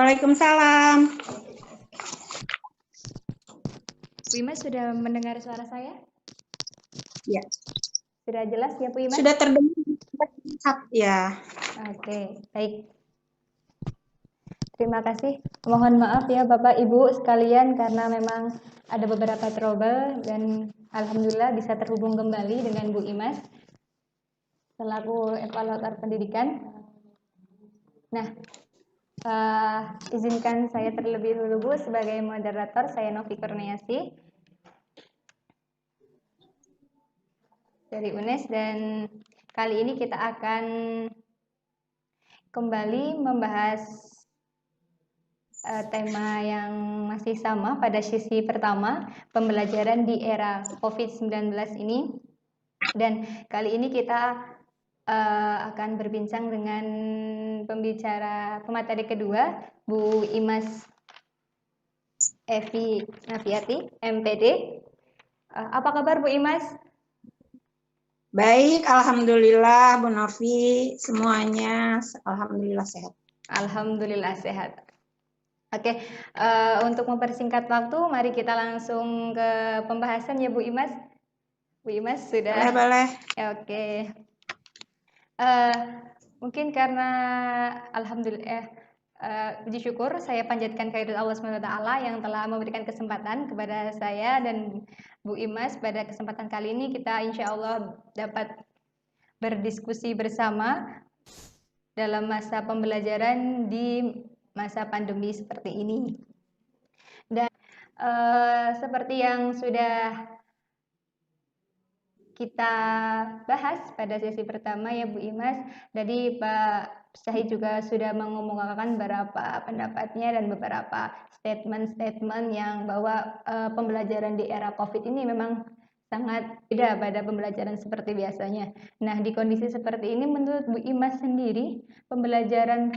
Waalaikumsalam. Bu Imas sudah mendengar suara saya? Ya. Sudah jelas ya Bu Imas? Sudah terdengar ya. Oke, baik. Terima kasih. Mohon maaf ya Bapak Ibu sekalian karena memang ada beberapa trouble dan alhamdulillah bisa terhubung kembali dengan Bu Imas selaku evaluator pendidikan. Nah, izinkan saya terlebih dulu Bu sebagai moderator, saya Novi Kurniasi dari UNES, dan kali ini kita akan kembali membahas tema yang masih sama pada sesi pertama, pembelajaran di era COVID-19 ini. Dan kali ini kita akan berbincang dengan pemateri kedua, Bu Imas Evi Nafiati, MPD. Apa kabar Bu Imas? Baik, alhamdulillah Bu Novi, semuanya alhamdulillah sehat. Alhamdulillah sehat. Oke, untuk mempersingkat waktu, mari kita langsung ke pembahasan ya Bu Imas. Bu Imas sudah? Boleh. Ya, oke. Mungkin karena alhamdulillah, puji syukur saya panjatkan kehadirat Allah SWT yang telah memberikan kesempatan kepada saya dan Bu Imas. Pada kesempatan kali ini kita insya Allah dapat berdiskusi bersama dalam masa pembelajaran di masa pandemi seperti ini. Dan seperti yang sudah kita bahas pada sesi pertama ya Bu Imas, jadi Pak Syahid juga sudah mengemukakan beberapa pendapatnya dan beberapa statement-statement yang bahwa pembelajaran di era COVID ini memang sangat beda pada pembelajaran seperti biasanya. Nah, di kondisi seperti ini menurut Bu Imas sendiri, pembelajaran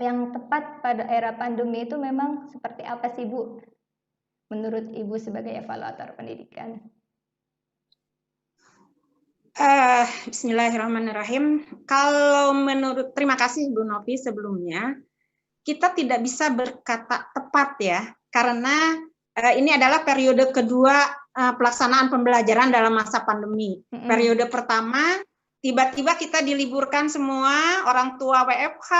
yang tepat pada era pandemi itu memang seperti apa sih Bu? Menurut Ibu sebagai evaluator pendidikan. Bismillahirrahmanirrahim. Terima kasih Bu Novi sebelumnya. Kita tidak bisa berkata tepat ya, karena ini adalah periode kedua pelaksanaan pembelajaran dalam masa pandemi. Periode pertama, tiba-tiba kita diliburkan semua, orang tua WFH,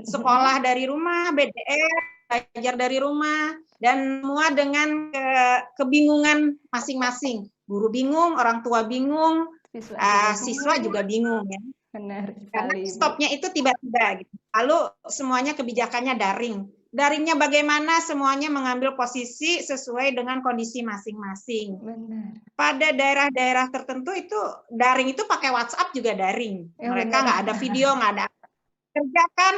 sekolah dari rumah, BDR, belajar dari rumah, dan semua dengan kebingungan masing-masing. Guru bingung, orang tua bingung, siswa juga bingung ya. Benar sekali. Karena stopnya itu tiba-tiba gitu. Lalu semuanya kebijakannya daring. Daringnya bagaimana? Semuanya mengambil posisi sesuai dengan kondisi masing-masing. Benar. Pada daerah-daerah tertentu itu daring itu pakai WhatsApp juga daring. Mereka nggak ada video, nggak ada. Kerjakan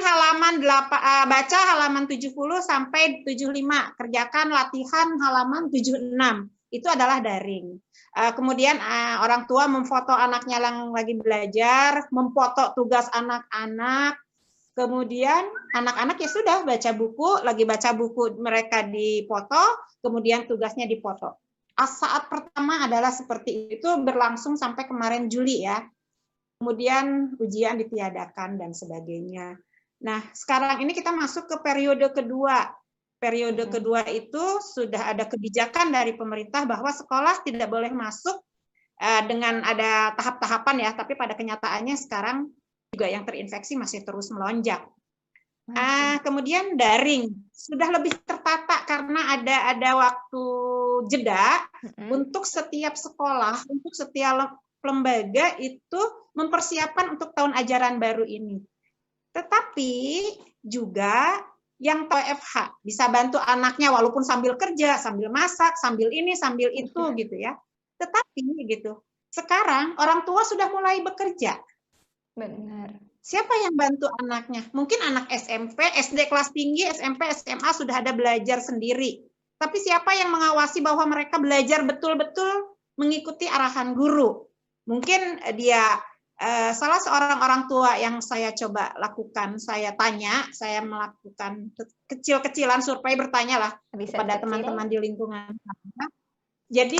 baca halaman 70 sampai 75. Kerjakan latihan halaman 76. Itu adalah daring. Kemudian orang tua memfoto anaknya yang lagi belajar, memfoto tugas anak-anak. Kemudian anak-anak ya sudah lagi baca buku mereka dipoto, kemudian tugasnya dipoto. Saat pertama adalah seperti itu, berlangsung sampai kemarin Juli ya. Kemudian ujian ditiadakan dan sebagainya. Nah, sekarang ini kita masuk ke periode kedua. Periode kedua itu sudah ada kebijakan dari pemerintah bahwa sekolah tidak boleh masuk dengan ada tahap-tahapan ya, tapi pada kenyataannya sekarang juga yang terinfeksi masih terus melonjak. Kemudian daring sudah lebih tertata karena ada waktu jeda untuk setiap sekolah, untuk setiap lembaga itu mempersiapkan untuk tahun ajaran baru ini. Tetapi juga yang WFH bisa bantu anaknya walaupun sambil kerja, sambil masak, sambil ini, sambil itu gitu ya. Tetapi gitu, sekarang orang tua sudah mulai bekerja. Benar. Siapa yang bantu anaknya? Mungkin anak SMP, SD kelas tinggi, SMP, SMA sudah ada belajar sendiri. Tapi siapa yang mengawasi bahwa mereka belajar betul-betul mengikuti arahan guru? Mungkin dia salah seorang orang tua yang saya coba lakukan, saya melakukan kecil-kecilan survei, bertanyalah kepada teman-teman di lingkungan. Jadi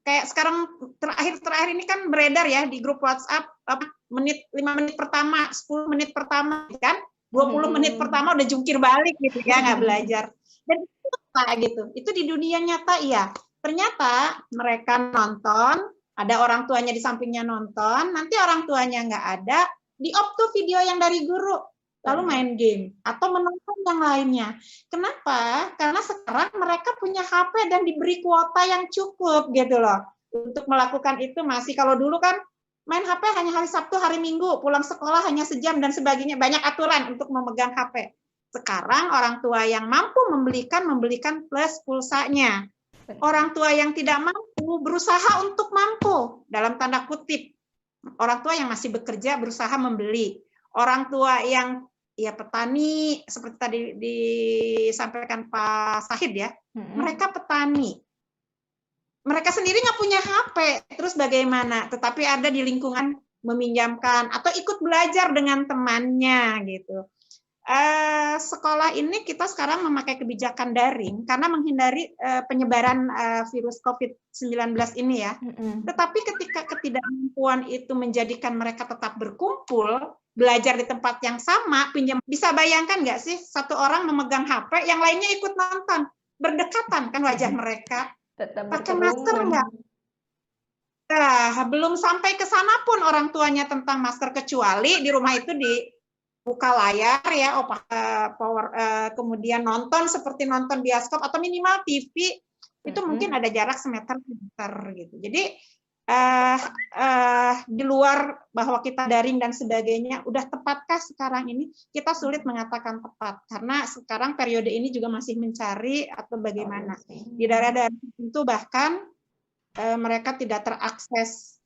kayak sekarang terakhir ini kan beredar ya di grup WhatsApp 5 menit pertama, 10 menit pertama kan, 20 menit pertama udah jungkir balik gitu ya, nggak belajar. Dan itu apa gitu? Itu di dunia nyata iya. Ternyata mereka nonton, ada orang tuanya di sampingnya nonton, nanti orang tuanya nggak ada, di-off tuh video yang dari guru, lalu main game atau menonton yang lainnya. Kenapa? Karena sekarang mereka punya HP dan diberi kuota yang cukup gitu loh. Untuk melakukan itu masih, kalau dulu kan main HP hanya hari Sabtu, hari Minggu, pulang sekolah hanya sejam dan sebagainya, banyak aturan untuk memegang HP. Sekarang orang tua yang mampu membelikan plus pulsanya. Orang tua yang tidak mampu berusaha untuk mampu, dalam tanda kutip. Orang tua yang masih bekerja berusaha membeli. Orang tua yang ya petani, seperti tadi disampaikan Pak Sahid ya, mereka petani. Mereka sendiri nggak punya HP, terus bagaimana? Tetapi ada di lingkungan meminjamkan atau ikut belajar dengan temannya gitu. Sekolah ini kita sekarang memakai kebijakan daring karena menghindari penyebaran virus COVID-19 ini ya. Tetapi ketika ketidakmampuan itu menjadikan mereka tetap berkumpul, belajar di tempat yang sama, bisa bayangkan nggak sih satu orang memegang HP, yang lainnya ikut nonton, berdekatan kan wajah mereka. Pakai masker enggak? Nah, belum sampai ke sana pun orang tuanya tentang masker, kecuali di rumah itu dibuka layar ya, kemudian nonton seperti nonton bioskop atau minimal TV itu mungkin ada jarak semeter gitu. Jadi di luar bahwa kita daring dan sebagainya, udah tepatkah sekarang ini? Kita sulit mengatakan tepat karena sekarang periode ini juga masih mencari atau bagaimana. Di daerah-daerah tertentu bahkan mereka tidak terakses,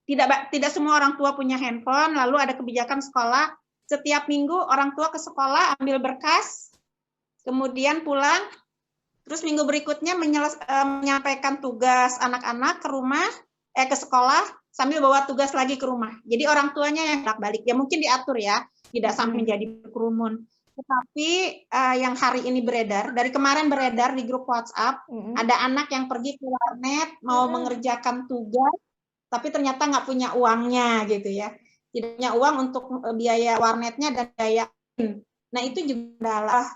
tidak semua orang tua punya handphone. Lalu ada kebijakan sekolah, setiap minggu orang tua ke sekolah ambil berkas, kemudian pulang. Terus minggu berikutnya menyampaikan tugas anak-anak ke rumah, ke sekolah, sambil bawa tugas lagi ke rumah. Jadi orang tuanya yang bolak-balik. Ya mungkin diatur ya, tidak sampai menjadi kerumun. Tetapi yang hari ini beredar, dari kemarin beredar di grup WhatsApp, ada anak yang pergi ke warnet, mau mengerjakan tugas, tapi ternyata nggak punya uangnya gitu ya. Tidak punya uang untuk biaya warnetnya dan biaya. Nah itu juga adalah,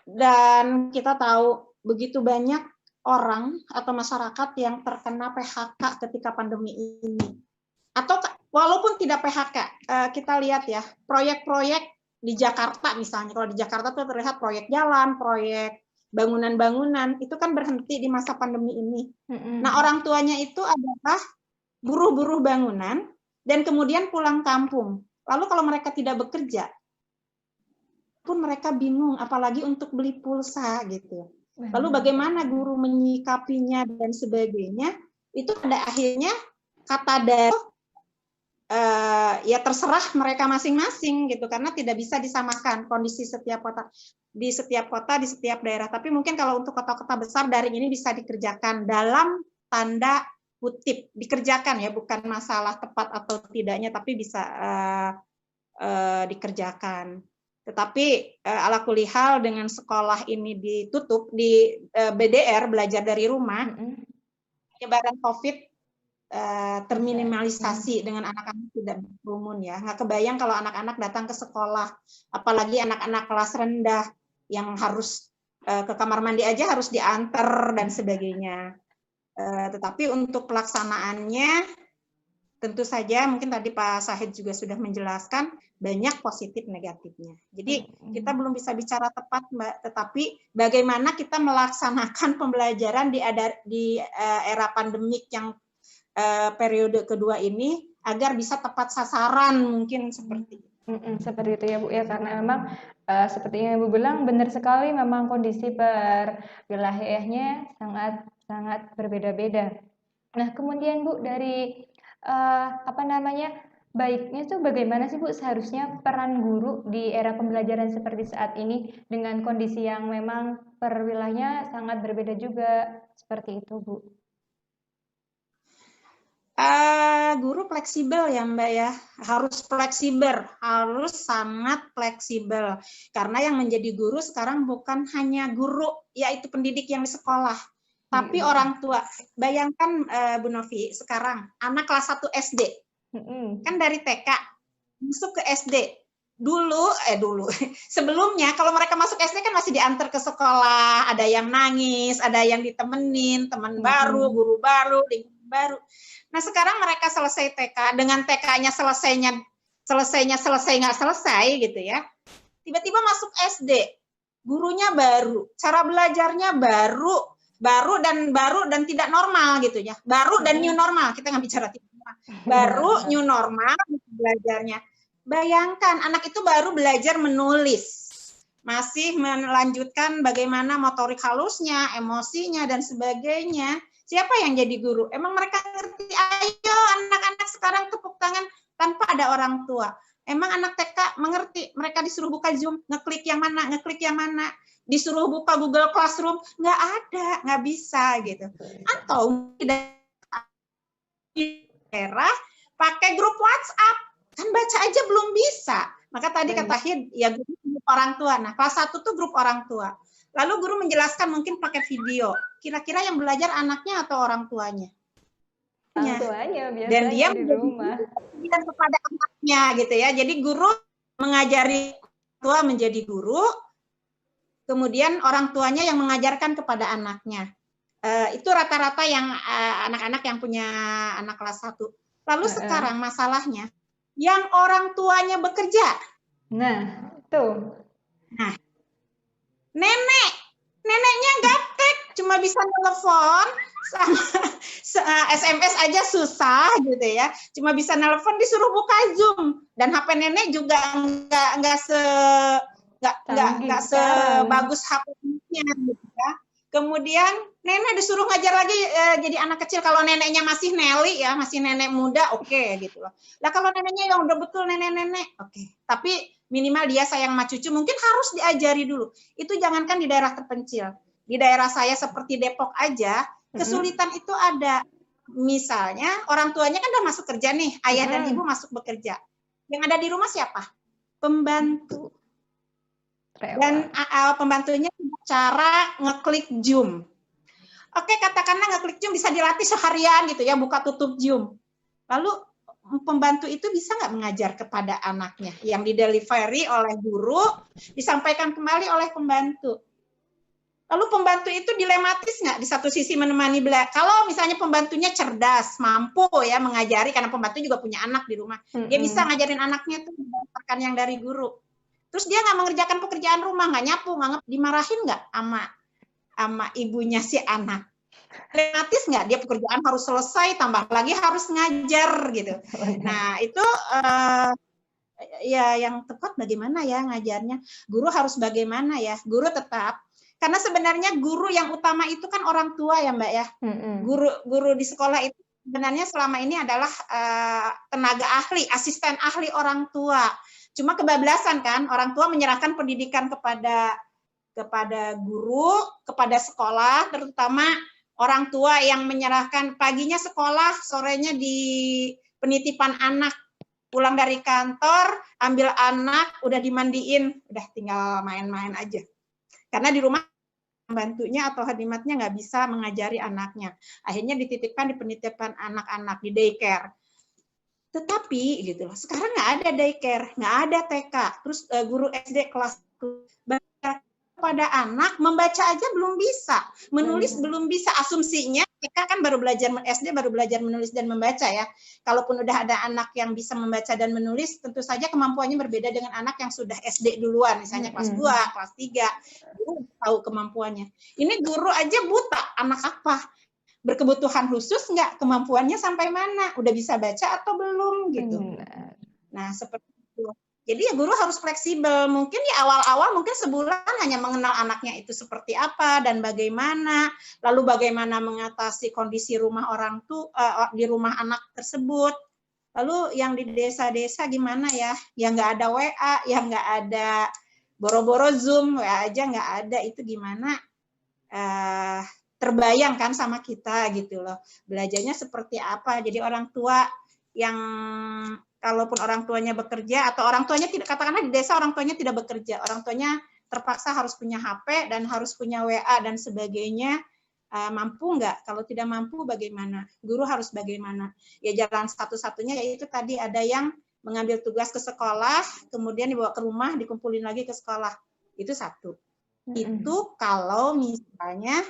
dan kita tahu begitu banyak orang atau masyarakat yang terkena PHK ketika pandemi ini. Atau walaupun tidak PHK, kita lihat ya, proyek-proyek di Jakarta misalnya, kalau di Jakarta tuh terlihat proyek jalan, proyek bangunan-bangunan, itu kan berhenti di masa pandemi ini. Nah orang tuanya itu adalah buruh-buruh bangunan dan kemudian pulang kampung. Lalu kalau mereka tidak bekerja, pun mereka bingung, apalagi untuk beli pulsa gitu. Lalu bagaimana guru menyikapinya dan sebagainya, itu pada akhirnya kata dari ya terserah mereka masing-masing gitu, karena tidak bisa disamakan kondisi setiap kota, di setiap daerah. Tapi mungkin kalau untuk kota-kota besar, daring ini bisa dikerjakan dalam tanda kutip, dikerjakan ya, bukan masalah tepat atau tidaknya, tapi bisa dikerjakan. Tetapi ala kulli hal dengan sekolah ini ditutup di BDR, belajar dari rumah, penyebaran COVID terminimalisasi dengan anak-anak tidak berkerumun ya. Nggak kebayang kalau anak-anak datang ke sekolah, apalagi anak-anak kelas rendah yang harus ke kamar mandi aja harus diantar dan sebagainya. Tetapi untuk pelaksanaannya tentu saja mungkin tadi Pak Sahid juga sudah menjelaskan banyak positif negatifnya. Jadi kita belum bisa bicara tepat Mbak, tetapi bagaimana kita melaksanakan pembelajaran di era pandemik yang periode kedua ini agar bisa tepat sasaran, mungkin seperti itu. Seperti itu ya Bu ya, karena memang seperti yang Ibu bilang benar sekali, memang kondisi per wilayahnya sangat berbeda-beda. Nah kemudian Bu, dari baiknya tuh bagaimana sih Bu seharusnya peran guru di era pembelajaran seperti saat ini dengan kondisi yang memang per wilayahnya sangat berbeda juga, seperti itu Bu? Guru fleksibel ya Mbak ya, harus fleksibel, harus sangat fleksibel, karena yang menjadi guru sekarang bukan hanya guru, yaitu pendidik yang di sekolah, tapi orang tua. Bayangkan Bu Novi, sekarang anak kelas 1 SD, kan dari TK masuk ke SD. Dulu sebelumnya kalau mereka masuk SD kan masih diantar ke sekolah, ada yang nangis, ada yang ditemenin, teman baru, guru baru, lingkungan baru. Nah sekarang mereka selesai TK, dengan TK-nya selesai nggak selesai gitu ya, tiba-tiba masuk SD, gurunya baru, cara belajarnya baru dan tidak normal gitu ya, baru dan new normal, kita nggak bicara tidak normal, baru new normal belajarnya. Bayangkan anak itu baru belajar menulis, masih melanjutkan bagaimana motorik halusnya, emosinya dan sebagainya. Siapa yang jadi guru? Emang mereka ngerti? Ayo anak-anak sekarang tepuk tangan tanpa ada orang tua. Emang anak TK mengerti? Mereka disuruh buka Zoom, ngeklik yang mana, disuruh buka Google Classroom, nggak ada, nggak bisa gitu. Atau di daerah pakai grup WhatsApp, kan baca aja belum bisa. Maka tadi kata Hid, ya grup orang tua. Nah, kelas 1 tuh grup orang tua. Lalu guru menjelaskan mungkin pakai video. Kira-kira yang belajar anaknya atau orang tuanya? Orang tuanya biasanya dan dia di rumah. Kepada anaknya gitu ya. Jadi guru mengajari tua menjadi guru, kemudian orang tuanya yang mengajarkan kepada anaknya. Itu rata-rata yang anak-anak yang punya anak kelas 1. Lalu sekarang masalahnya, yang orang tuanya bekerja. Nah, tuh. Nah, neneknya gaptek, cuma bisa telepon, sama SMS aja susah gitu ya. Cuma bisa nelpon, disuruh buka Zoom, dan HP nenek juga nggak sebagus HP-nya gitu ya. Kemudian nenek disuruh ngajar lagi jadi anak kecil. Kalau neneknya masih Nelly ya, masih nenek muda, oke gitu loh. Lah kalau neneknya yang udah betul nenek-nenek, oke. Tapi minimal dia sayang sama cucu, mungkin harus diajari dulu. Itu jangankan di daerah terpencil. Di daerah saya seperti Depok aja, kesulitan itu ada. Misalnya orang tuanya kan udah masuk kerja nih, ayah dan ibu masuk bekerja. Yang ada di rumah siapa? Pembantu. Dan pembantunya cara ngeklik Zoom. Oke, katakanlah ngeklik Zoom bisa dilatih seharian gitu ya, buka tutup Zoom. Lalu pembantu itu bisa nggak mengajar kepada anaknya? Yang didelivery oleh guru, disampaikan kembali oleh pembantu. Lalu pembantu itu dilematis nggak? Di satu sisi menemani belajar. Kalau misalnya pembantunya cerdas, mampu ya mengajari, karena pembantu juga punya anak di rumah. Dia bisa ngajarin anaknya tuh berdasarkan yang dari guru. Terus dia nggak mengerjakan pekerjaan rumah, nggak nyapu, nggak dimarahin nggak sama ibunya si anak? Dilematis nggak? Dia pekerjaan harus selesai, tambah lagi harus ngajar gitu. Nah itu ya yang tepat bagaimana ya ngajarnya? Guru harus bagaimana ya? Guru tetap, karena sebenarnya guru yang utama itu kan orang tua ya Mbak ya. Guru di sekolah itu sebenarnya selama ini adalah tenaga ahli, asisten ahli orang tua. Cuma kebablasan kan, orang tua menyerahkan pendidikan kepada guru, kepada sekolah, terutama orang tua yang menyerahkan paginya sekolah, sorenya di penitipan anak. Pulang dari kantor, ambil anak, udah dimandiin, udah tinggal main-main aja. Karena di rumah pembantunya atau hadimatnya nggak bisa mengajari anaknya. Akhirnya dititipkan di penitipan anak-anak, di daycare. Tetapi gitu loh, sekarang nggak ada daycare, nggak ada TK, terus guru SD kelas pada anak membaca aja belum bisa, menulis belum bisa. Asumsinya TK kan baru belajar, SD baru belajar menulis dan membaca ya. Kalaupun udah ada anak yang bisa membaca dan menulis, tentu saja kemampuannya berbeda dengan anak yang sudah SD duluan, misalnya kelas 2, kelas 3, guru tahu kemampuannya. Ini guru aja buta, anak apa? Berkebutuhan khusus nggak, kemampuannya sampai mana, udah bisa baca atau belum gitu. Nah seperti itu. Jadi ya guru harus fleksibel. Mungkin ya awal-awal mungkin sebulan hanya mengenal anaknya itu seperti apa dan bagaimana, lalu bagaimana mengatasi kondisi rumah orang tua di rumah anak tersebut. Lalu yang di desa-desa gimana ya? Yang nggak ada WA, yang nggak ada boro-boro Zoom, WA aja nggak ada, itu gimana? Terbayang kan sama kita gitu loh. Belajarnya seperti apa? Jadi orang tua yang kalaupun orang tuanya bekerja atau orang tuanya tidak, katakanlah di desa orang tuanya tidak bekerja, orang tuanya terpaksa harus punya HP dan harus punya WA dan sebagainya, mampu nggak? Kalau tidak mampu bagaimana? Guru harus bagaimana? Ya jalan satu-satunya yaitu tadi ada yang mengambil tugas ke sekolah, kemudian dibawa ke rumah, dikumpulin lagi ke sekolah. Itu satu. Itu kalau misalnya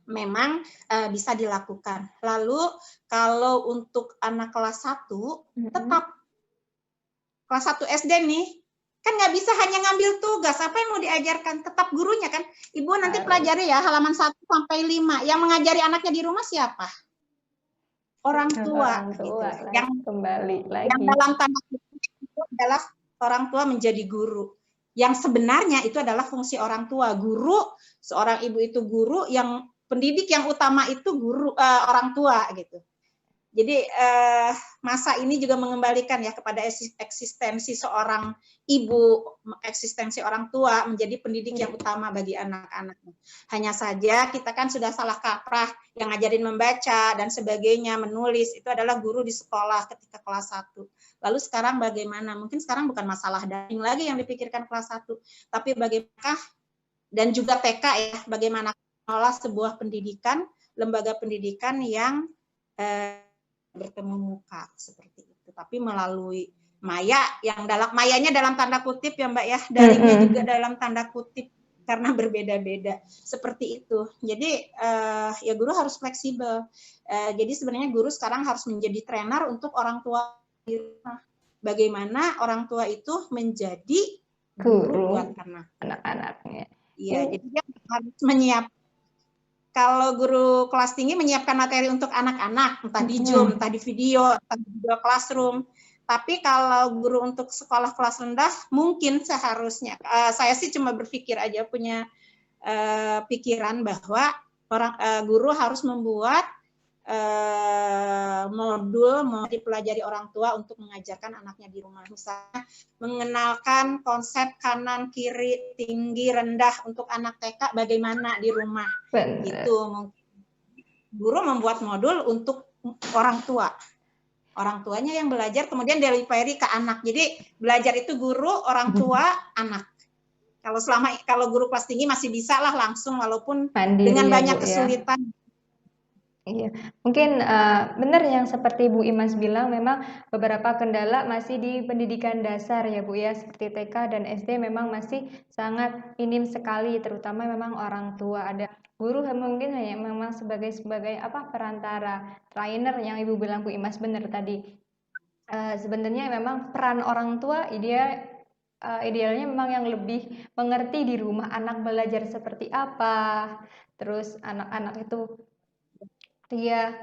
memang bisa dilakukan. Lalu kalau untuk anak kelas 1, tetap kelas 1 SD nih, kan nggak bisa hanya ngambil tugas, apa yang mau diajarkan? Tetap gurunya kan. Ibu nanti pelajari ya halaman 1 sampai 5. Yang mengajari anaknya di rumah siapa? Orang tua. Gitu. Yang kembali lagi. Yang dalam tanda kutip itu adalah orang tua menjadi guru. Yang sebenarnya itu adalah fungsi orang tua. Guru, seorang ibu itu guru, yang pendidik yang utama itu guru, orang tua gitu. Jadi masa ini juga mengembalikan ya kepada eksistensi seorang ibu, eksistensi orang tua menjadi pendidik yang utama bagi anak-anaknya. Hanya saja kita kan sudah salah kaprah, yang ngajarin membaca dan sebagainya, menulis, itu adalah guru di sekolah ketika kelas 1. Lalu sekarang bagaimana? Mungkin sekarang bukan masalah daring lagi yang dipikirkan kelas 1, tapi bagaimana, dan juga TK ya, bagaimana mengelola sebuah pendidikan, lembaga pendidikan yang bertemu muka seperti itu, tapi melalui maya, yang mayanya dalam tanda kutip ya Mbak ya, daringnya juga dalam tanda kutip karena berbeda-beda seperti itu. Jadi ya guru harus fleksibel. Jadi sebenarnya guru sekarang harus menjadi trainer untuk orang tua di rumah. Bagaimana orang tua itu menjadi guru buat anak-anaknya. Iya, jadi dia harus menyiapkan. Kalau guru kelas tinggi menyiapkan materi untuk anak-anak, entah di Zoom, entah di video, entah di video classroom. Tapi kalau guru untuk sekolah kelas rendah, mungkin seharusnya, saya sih cuma berpikir aja, punya pikiran bahwa guru harus membuat modul mau dipelajari orang tua untuk mengajarkan anaknya di rumah. Misalnya mengenalkan konsep kanan, kiri, tinggi, rendah untuk anak TK bagaimana di rumah. Itu mungkin guru membuat modul untuk orang tua. Orang tuanya yang belajar kemudian delivery ke anak. Jadi belajar itu guru, orang tua, anak. Kalau guru kelas tinggi masih bisa lah langsung walaupun mandiri, dengan banyak kesulitan. Ya. Iya, mungkin benar yang seperti Bu Imas bilang, memang beberapa kendala masih di pendidikan dasar ya Bu ya, seperti TK dan SD memang masih sangat minim sekali, terutama memang orang tua. Ada guru mungkin hanya memang sebagai apa, perantara, trainer yang Ibu bilang Bu Imas, benar tadi. Sebenarnya memang peran orang tua idealnya memang yang lebih mengerti di rumah anak belajar seperti apa, terus anak-anak itu dia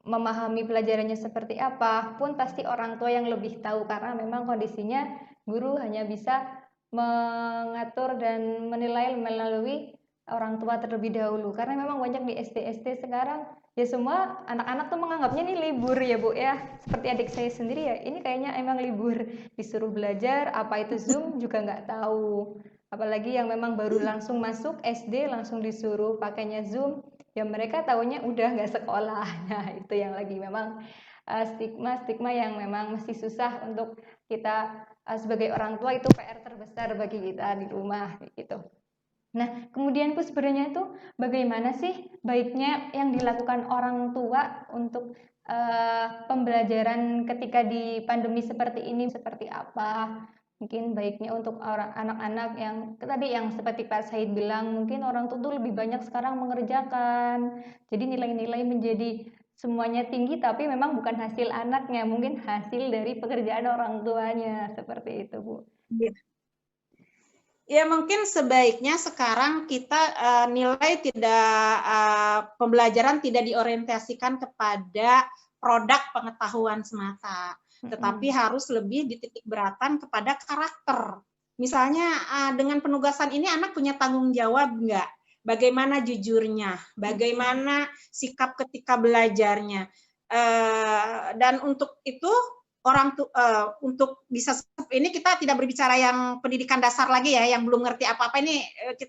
memahami pelajarannya seperti apa, pun pasti orang tua yang lebih tahu, karena memang kondisinya guru hanya bisa mengatur dan menilai melalui orang tua terlebih dahulu, karena memang banyak di SD sekarang ya semua anak-anak tuh menganggapnya ini libur ya Bu ya, seperti adik saya sendiri ya, ini kayaknya emang libur, disuruh belajar apa itu Zoom juga nggak tahu, apalagi yang memang baru langsung masuk SD langsung disuruh pakainya Zoom, ya mereka tahunya udah nggak sekolah. Nah itu yang lagi memang stigma yang memang masih susah untuk kita sebagai orang tua, itu PR terbesar bagi kita di rumah gitu. Nah kemudian sebenarnya itu bagaimana sih baiknya yang dilakukan orang tua untuk pembelajaran ketika di pandemi seperti ini, seperti apa? Mungkin baiknya untuk anak-anak yang tadi yang seperti Pak Said bilang, mungkin orang tua tuh lebih banyak sekarang mengerjakan, jadi nilai-nilai menjadi semuanya tinggi, tapi memang bukan hasil anaknya, mungkin hasil dari pekerjaan orang tuanya, seperti itu Bu. Ya mungkin sebaiknya sekarang kita nilai pembelajaran tidak diorientasikan kepada produk pengetahuan semata, tetapi harus lebih dititik beratkan kepada karakter. Misalnya dengan penugasan ini anak punya tanggung jawab nggak? Bagaimana jujurnya? Bagaimana sikap ketika belajarnya? Dan untuk itu untuk bisa ini kita tidak berbicara yang pendidikan dasar lagi ya, yang belum ngerti apa-apa ini,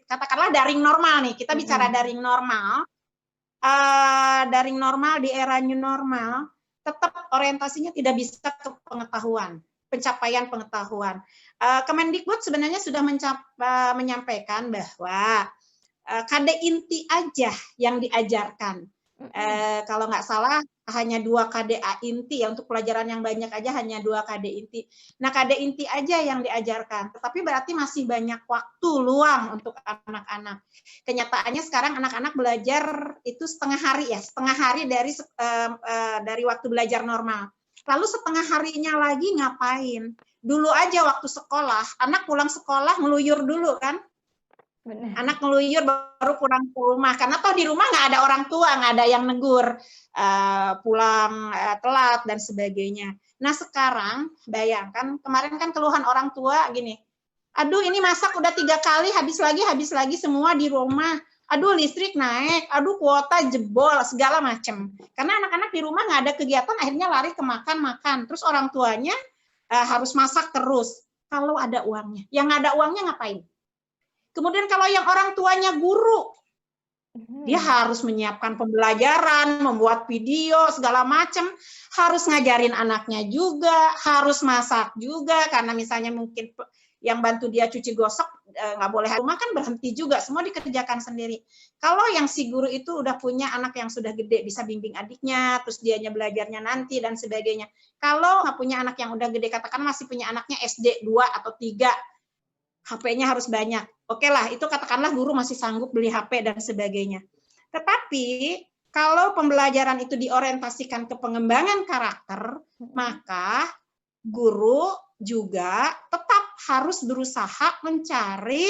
katakanlah daring normal nih, kita bicara daring normal. Daring normal di era new normal, tetap orientasinya tidak bisa ke pengetahuan, pencapaian pengetahuan. Kemendikbud sebenarnya sudah menyampaikan bahwa kade inti aja yang diajarkan. Kalau nggak salah hanya 2 KDA inti ya, untuk pelajaran yang banyak aja hanya 2 KD inti. Nah, KD inti aja yang diajarkan, tetapi berarti masih banyak waktu luang untuk anak-anak. Kenyataannya sekarang anak-anak belajar itu setengah hari ya, setengah hari dari waktu belajar normal. Lalu setengah harinya lagi ngapain? Dulu aja waktu sekolah, anak pulang sekolah ngeluyur dulu kan, Benar. anak ngeluyur baru pulang ke rumah, karena toh di rumah nggak ada orang tua, nggak ada yang negur, pulang telat dan sebagainya. Nah sekarang bayangkan, kemarin kan keluhan orang tua gini, aduh ini masak udah 3 kali, habis lagi semua di rumah, aduh listrik naik, aduh kuota jebol, segala macam. Karena anak-anak di rumah nggak ada kegiatan, akhirnya lari ke makan-makan, terus orang tuanya harus masak terus. Kalau ada uangnya, yang nggak ada uangnya ngapain? Kemudian kalau yang orang tuanya guru, dia harus menyiapkan pembelajaran, membuat video, segala macam, harus ngajarin anaknya juga, harus masak juga, karena misalnya mungkin yang bantu dia cuci gosok, nggak boleh rumah kan berhenti juga, semua dikerjakan sendiri. Kalau yang si guru itu udah punya anak yang sudah gede, bisa bimbing adiknya, terus dianya belajarnya nanti, dan sebagainya. Kalau nggak punya anak yang udah gede, katakan masih punya anaknya SD 2 atau 3, HP-nya harus banyak. Oke lah, itu katakanlah guru masih sanggup beli HP dan sebagainya. Tetapi kalau pembelajaran itu diorientasikan ke pengembangan karakter, maka guru juga tetap harus berusaha mencari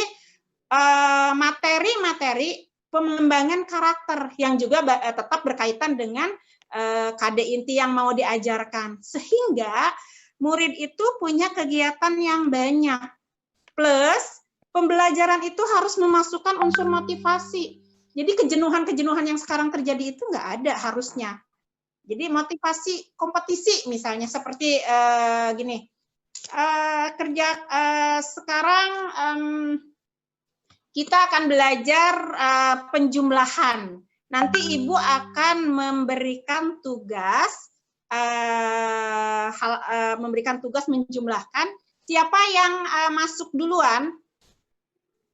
materi-materi pengembangan karakter yang juga tetap berkaitan dengan KD inti yang mau diajarkan. Sehingga murid itu punya kegiatan yang banyak. Plus, pembelajaran itu harus memasukkan unsur motivasi. Jadi kejenuhan-kejenuhan yang sekarang terjadi itu nggak ada harusnya. Jadi motivasi kompetisi misalnya seperti gini, sekarang kita akan belajar penjumlahan. Nanti Ibu akan memberikan tugas menjumlahkan. Siapa yang masuk duluan?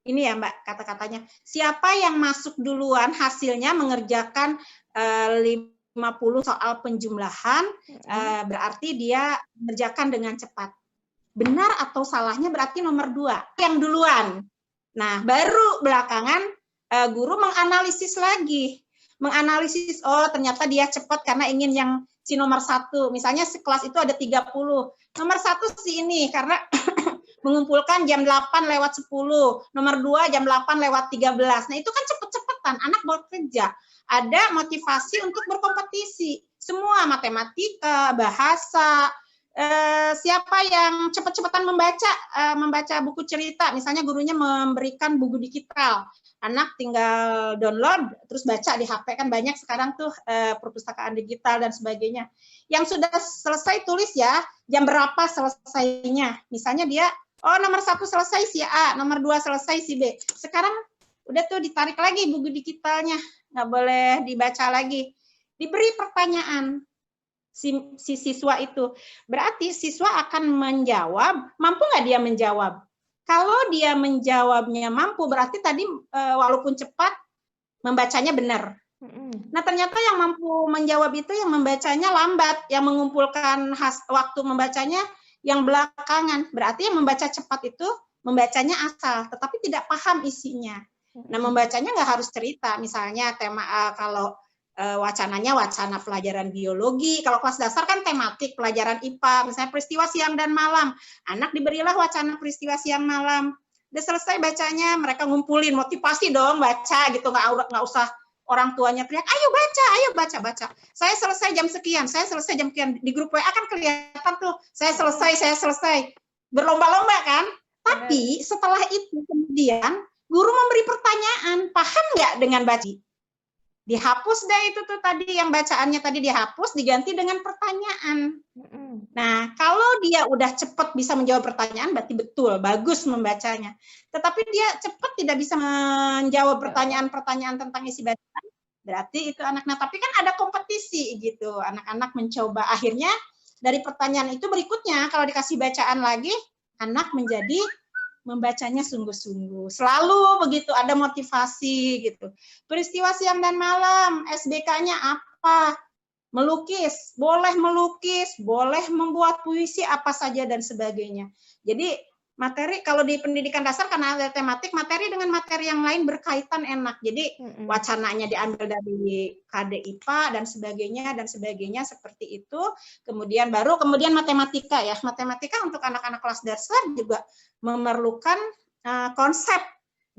Ini ya Mbak kata-katanya. Siapa yang masuk duluan hasilnya mengerjakan 50 soal penjumlahan, berarti dia mengerjakan dengan cepat. Benar atau salahnya berarti nomor 2, yang duluan. Nah, baru belakangan guru menganalisis lagi. Menganalisis, oh ternyata dia cepat karena ingin yang si nomor 1. Misalnya sekelas itu ada 30. Nomor 1 si ini karena mengumpulkan jam 8:10, nomor 2 jam 8:13. Nah, itu kan cepet-cepetan, anak bekerja. Ada motivasi untuk berkompetisi. Semua matematika, bahasa, siapa yang cepat-cepatan membaca buku cerita, misalnya gurunya memberikan buku digital. Anak tinggal download, terus baca di HP, kan banyak sekarang tuh perpustakaan digital dan sebagainya. Yang sudah selesai tulis ya, jam berapa selesainya. Misalnya dia, oh nomor 1 selesai si A, nomor 2 selesai si B. Sekarang udah tuh ditarik lagi buku digitalnya, nggak boleh dibaca lagi. Diberi pertanyaan si siswa itu. Berarti siswa akan menjawab, mampu nggak dia menjawab? Kalau dia menjawabnya mampu, berarti tadi walaupun cepat, membacanya benar. Nah, ternyata yang mampu menjawab itu yang membacanya lambat, yang mengumpulkan waktu membacanya yang belakangan. Berarti yang membaca cepat itu membacanya asal, tetapi tidak paham isinya. Nah, membacanya nggak harus cerita. Misalnya tema kalau wacananya wacana pelajaran biologi, kalau kelas dasar kan tematik pelajaran IPA, misalnya peristiwa siang dan malam, anak diberilah wacana peristiwa siang malam, udah selesai bacanya, mereka ngumpulin, motivasi dong baca gitu, nggak usah orang tuanya teriak, ayo baca, saya selesai jam sekian, di grup WA kan kelihatan tuh, saya selesai, berlomba-lomba kan, tapi setelah itu kemudian guru memberi pertanyaan, paham nggak dengan baca? Dihapus deh itu tuh tadi yang bacaannya tadi dihapus, diganti dengan pertanyaan. Nah, kalau dia udah cepat bisa menjawab pertanyaan, berarti betul, bagus membacanya. Tetapi dia cepat tidak bisa menjawab pertanyaan-pertanyaan tentang isi bacaan, berarti itu anaknya. Tapi kan ada kompetisi gitu, anak-anak mencoba. Akhirnya dari pertanyaan itu berikutnya, kalau dikasih bacaan lagi, anak menjadi membacanya sungguh-sungguh. Selalu begitu, ada motivasi gitu. Peristiwa siang dan malam, SBK-nya apa? Melukis, boleh membuat puisi apa saja dan sebagainya. Jadi materi kalau di pendidikan dasar karena ada tematik, materi dengan materi yang lain berkaitan enak. Jadi wacananya diambil dari KD IPA dan sebagainya seperti itu. Kemudian matematika ya. Matematika untuk anak-anak kelas dasar juga memerlukan konsep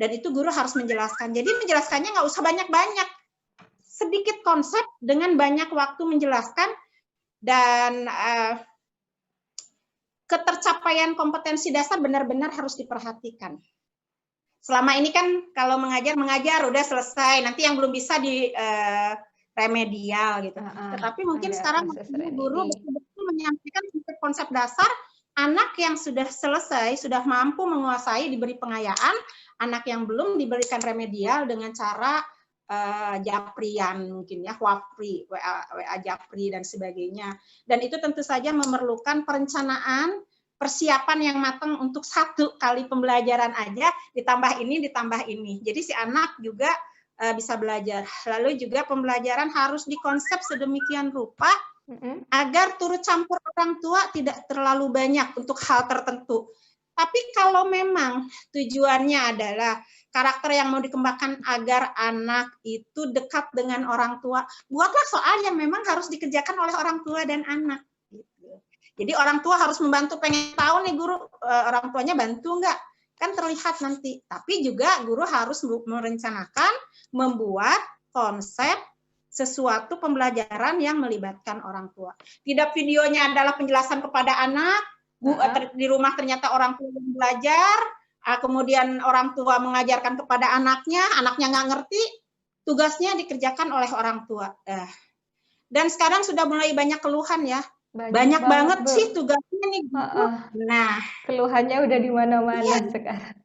dan itu guru harus menjelaskan. Jadi menjelaskannya nggak usah banyak-banyak. Sedikit konsep dengan banyak waktu menjelaskan dan ketercapaian kompetensi dasar benar-benar harus diperhatikan. Selama ini kan kalau mengajar udah selesai, nanti yang belum bisa di remedial gitu. Tetapi mungkin sekarang guru betul-betul menyampaikan konsep dasar, anak yang sudah selesai, sudah mampu menguasai diberi pengayaan, anak yang belum diberikan remedial dengan cara Japrian mungkin ya, Wapri, WA Japri dan sebagainya. Dan itu tentu saja memerlukan perencanaan, persiapan yang matang untuk satu kali pembelajaran aja, ditambah ini. Jadi si anak juga bisa belajar. Lalu juga pembelajaran harus dikonsep sedemikian rupa agar turut campur orang tua tidak terlalu banyak untuk hal tertentu. Tapi kalau memang tujuannya adalah karakter yang mau dikembangkan agar anak itu dekat dengan orang tua, buatlah soal yang memang harus dikerjakan oleh orang tua dan anak. Gitu. Jadi orang tua harus membantu, pengen tahu nih guru, orang tuanya bantu nggak? Kan terlihat nanti. Tapi juga guru harus merencanakan, membuat konsep sesuatu pembelajaran yang melibatkan orang tua. Tidak videonya adalah penjelasan kepada anak, di rumah ternyata orang tua belajar, kemudian orang tua mengajarkan kepada anaknya nggak ngerti, tugasnya dikerjakan oleh orang tua. Dan sekarang sudah mulai banyak keluhan ya, banyak banget sih tugasnya nih. Nah, keluhannya udah di mana-mana sekarang.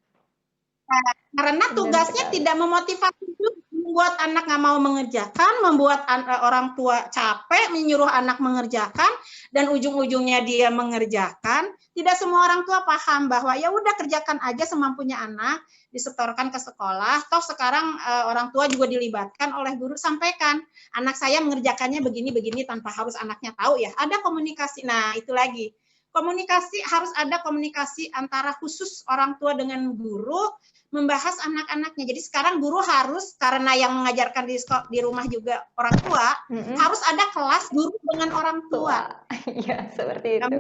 Karena tugasnya tidak memotivasi, membuat anak nggak mau mengerjakan, membuat orang tua capek, menyuruh anak mengerjakan, dan ujung-ujungnya dia mengerjakan. Tidak semua orang tua paham bahwa ya udah kerjakan aja semampunya anak, disetorkan ke sekolah. Toh sekarang orang tua juga dilibatkan oleh guru, sampaikan anak saya mengerjakannya begini-begini tanpa harus anaknya tahu ya. Ada komunikasi. Nah itu lagi. Komunikasi, harus ada komunikasi antara khusus orang tua dengan guru, membahas anak-anaknya. Jadi sekarang guru harus, karena yang mengajarkan di rumah juga orang tua, harus ada kelas guru dengan orang tua. Iya, seperti itu.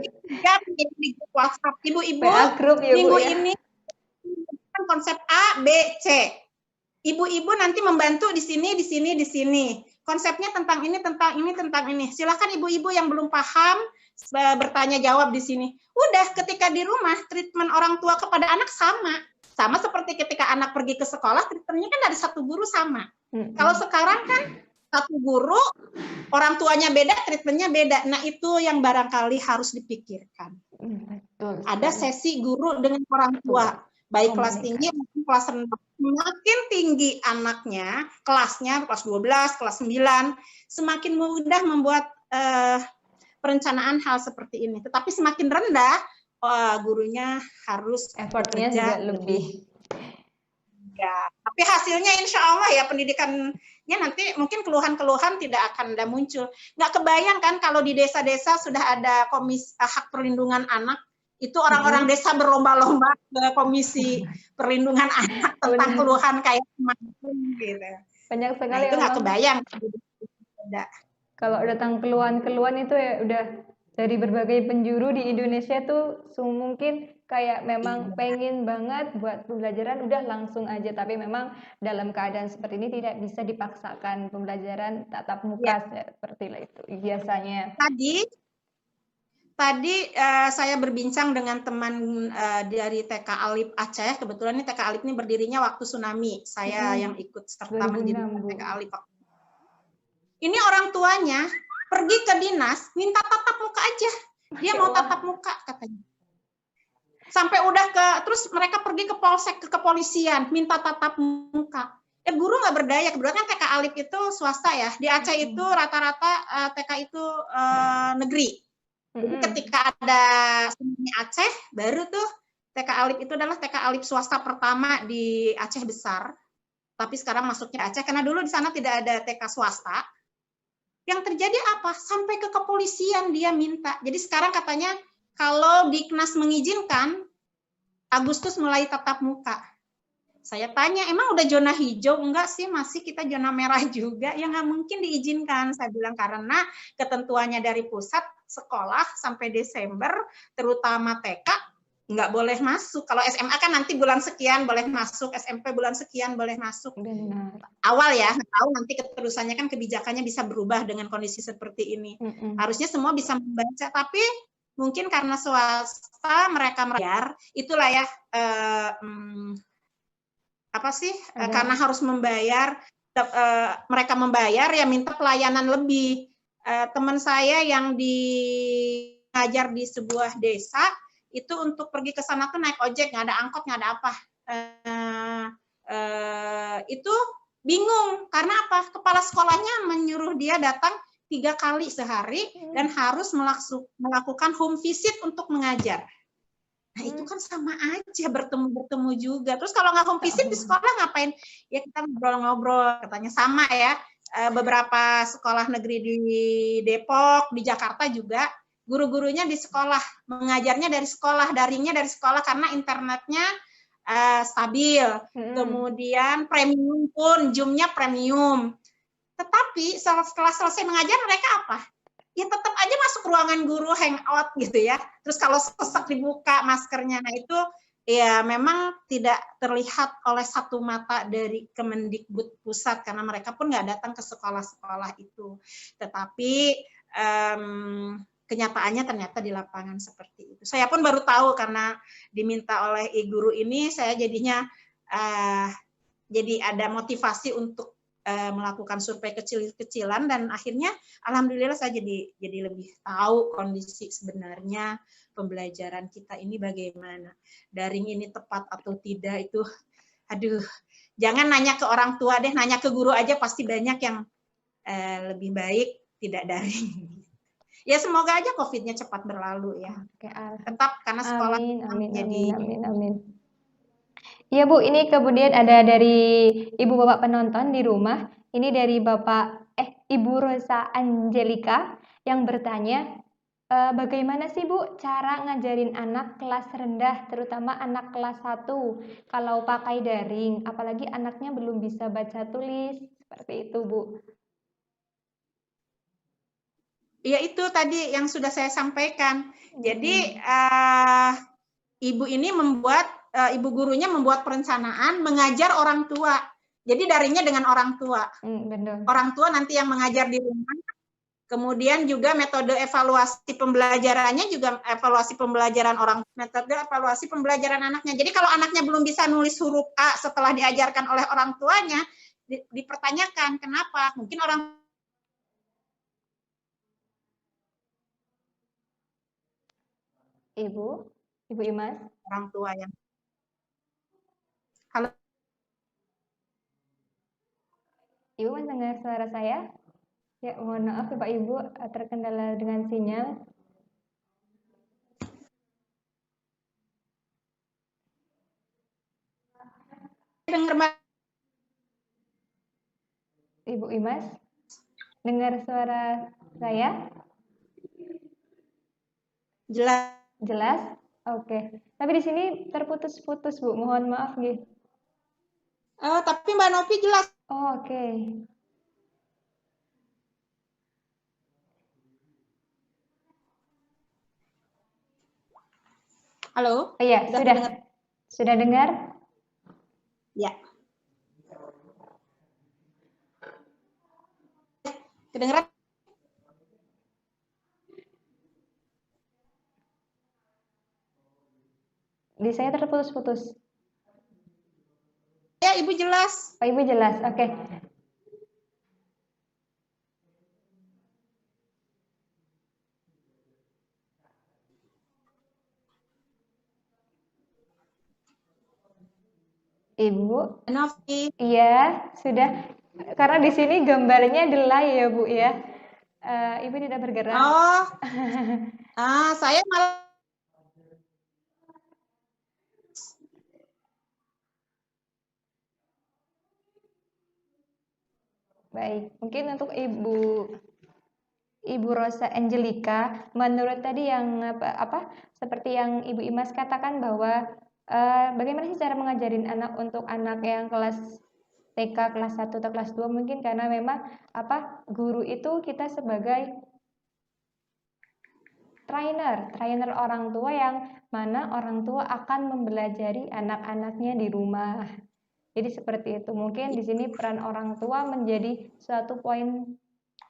Di grup WhatsApp, ibu-ibu minggu ini kan konsep A, B, C. Ibu-ibu nanti membantu di sini. Konsepnya tentang ini. Silakan ibu-ibu yang belum paham bertanya jawab di sini. Udah, ketika di rumah treatment orang tua kepada anak sama seperti ketika anak pergi ke sekolah, treatmentnya kan dari satu guru sama. Kalau sekarang kan satu guru, orang tuanya beda, treatmentnya beda. Nah itu yang barangkali harus dipikirkan. Betul. Ada sesi guru dengan orang tua, baik kelas tinggi maupun kelas rendah. Semakin tinggi anaknya, kelasnya, kelas 12, kelas 9, semakin mudah membuat perencanaan hal seperti ini. Tetapi semakin rendah, gurunya harus effortnya juga lebih. Ya, tapi hasilnya insya Allah ya pendidikannya nanti mungkin keluhan-keluhan tidak akan ada muncul. Nggak kebayang kan kalau di desa-desa sudah ada komisi hak perlindungan anak, itu orang-orang desa berlomba-lomba ke komisi perlindungan anak tentang keluhan kayak kemarin gitu. Banyak sekali. Nah, itu nggak kebayang. Kalau datang keluhan-keluhan itu ya udah dari berbagai penjuru di Indonesia tuh mungkin kayak memang pengen banget buat pembelajaran udah langsung aja, tapi memang dalam keadaan seperti ini tidak bisa dipaksakan pembelajaran tatap muka seperti itu biasanya. Tadi saya berbincang dengan teman dari TK Alip Aceh. Kebetulan ini TK Alip ini berdirinya waktu tsunami. Saya yang ikut serta mendirikan TK Alip. Ini orang tuanya pergi ke dinas, minta tatap muka aja. Dia mau tatap muka katanya. Sampai udah terus mereka pergi ke polsek, ke kepolisian, minta tatap muka. Guru nggak berdaya, kebetulan kan TK Alip itu swasta ya. Di Aceh itu rata-rata TK itu negeri. Jadi ketika ada tsunami Aceh, baru tuh TK Alif itu adalah TK Alif swasta pertama di Aceh Besar, tapi sekarang masuknya Aceh karena dulu di sana tidak ada TK swasta. Yang terjadi apa? Sampai ke kepolisian dia minta. Jadi sekarang katanya kalau Diknas mengizinkan, Agustus mulai tatap muka. Saya tanya, emang udah zona hijau? Enggak sih, masih kita zona merah juga. Ya nggak mungkin diizinkan. Saya bilang karena ketentuannya dari pusat sekolah sampai Desember, terutama TK, nggak boleh masuk. Kalau SMA kan nanti bulan sekian boleh masuk, SMP bulan sekian boleh masuk. Benar. Awal ya, nggak tahu nanti keterusannya kan kebijakannya bisa berubah dengan kondisi seperti ini. Harusnya semua bisa membaca, tapi mungkin karena swasta mereka membayar, itulah ya karena harus membayar, mereka membayar ya minta pelayanan lebih. Teman saya yang ngajar di sebuah desa itu untuk pergi ke sana tuh naik ojek, nggak ada angkot, nggak ada apa. Itu bingung karena apa? Kepala sekolahnya menyuruh dia datang 3 kali sehari dan harus melakukan home visit untuk mengajar. Nah itu kan sama aja bertemu juga. Terus kalau nggak home visit di sekolah ngapain? Ya kita ngobrol-ngobrol. Katanya sama ya. Beberapa sekolah negeri di Depok, di Jakarta juga guru-gurunya di sekolah, mengajarnya dari sekolah, daringnya dari sekolah karena internetnya stabil. Kemudian premium pun, Zoom-nya premium. Tetapi setelah selesai mengajar mereka apa? Ya tetap aja masuk ruangan guru hangout gitu ya. Terus kalau sesak dibuka maskernya, nah itu ya memang tidak terlihat oleh satu mata dari Kemendikbud pusat karena mereka pun nggak datang ke sekolah-sekolah itu. Tetapi kenyataannya ternyata di lapangan seperti itu. Saya pun baru tahu karena diminta oleh guru ini, saya jadinya jadi ada motivasi untuk melakukan survei kecil-kecilan dan akhirnya alhamdulillah saya jadi lebih tahu kondisi sebenarnya pembelajaran kita ini bagaimana. Daring ini tepat atau tidak itu aduh, jangan nanya ke orang tua deh, nanya ke guru aja pasti banyak yang lebih baik tidak daring. Ya semoga aja COVID-nya cepat berlalu ya. Tetap karena sekolah amin. Iya Bu, ini kemudian ada dari Ibu Bapak penonton di rumah. Ini dari Ibu Rosa Angelika yang bertanya, bagaimana sih Bu cara ngajarin anak kelas rendah, terutama anak kelas 1 kalau pakai daring, apalagi anaknya belum bisa baca tulis, seperti itu Bu. Ya itu tadi yang sudah saya sampaikan. Jadi ibu ini ibu gurunya membuat perencanaan mengajar orang tua. Jadi daringnya dengan orang tua. Benar. Orang tua nanti yang mengajar di rumah. Kemudian juga metode evaluasi pembelajarannya juga evaluasi pembelajaran metode evaluasi pembelajaran anaknya. Jadi kalau anaknya belum bisa nulis huruf A setelah diajarkan oleh orang tuanya, dipertanyakan kenapa? Mungkin Ibu Imas. Orang tua yang. Halo. Ibu mendengar suara saya? Ya, mohon maaf Bapak Ibu terkendala dengan sinyal. Dengar Ibu Imas, dengar suara saya? Jelas. Jelas? Oke. Tapi di sini terputus-putus Bu, mohon maaf gitu. Tapi Mbak Novi jelas. Oh, oke. Halo? Iya, sudah dengar? Ya. Kedengeran? Di saya terputus-putus. Ya, Ibu jelas. Oh, Ibu jelas. Oke. Ibu? Novi. Iya, sudah. Karena di sini gambarnya delay ya, Bu ya. Ibu tidak bergerak. Oh. Saya malah Baik, mungkin untuk Ibu Rosa Angelica, menurut tadi yang seperti yang Ibu Imas katakan bahwa bagaimana sih cara mengajarin anak untuk anak yang kelas TK kelas 1 atau kelas 2 mungkin karena memang guru itu kita sebagai trainer orang tua yang mana orang tua akan mempelajari anak-anaknya di rumah. Jadi seperti itu. Mungkin di sini peran orang tua menjadi suatu poin